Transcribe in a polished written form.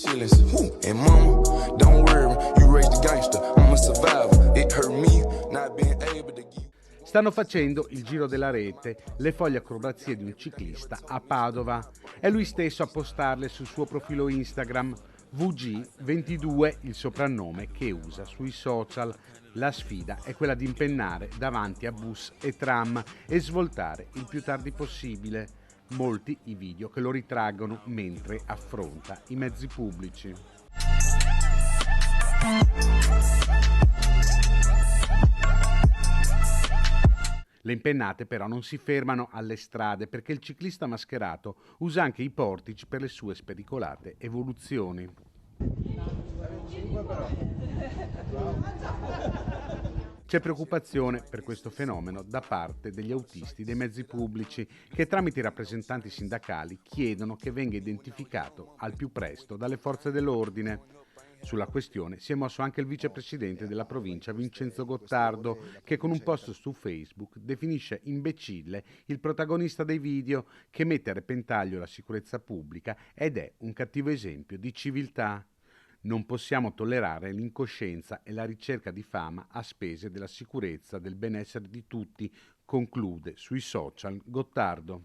And mama, don't worry, you raised a gangster, I'm a survivor. It hurt me not being able to give. Stanno facendo il giro della rete le foglie acrobazie di un ciclista a Padova. È lui stesso a postarle sul suo profilo Instagram. VG22 il soprannome che usa sui social. La sfida è quella di impennare davanti a bus e tram e svoltare il più tardi possibile. Molti i video che lo ritraggono mentre affronta i mezzi pubblici. Le impennate però non si fermano alle strade perché il ciclista mascherato usa anche i portici per le sue spericolate evoluzioni. C'è preoccupazione per questo fenomeno da parte degli autisti dei mezzi pubblici che tramite i rappresentanti sindacali chiedono che venga identificato al più presto dalle forze dell'ordine. Sulla questione si è mosso anche il vicepresidente della provincia Vincenzo Gottardo che con un post su Facebook definisce imbecille il protagonista dei video che mette a repentaglio la sicurezza pubblica ed è un cattivo esempio di civiltà. Non possiamo tollerare l'incoscienza e la ricerca di fama a spese della sicurezza, del benessere di tutti, conclude sui social Gottardo.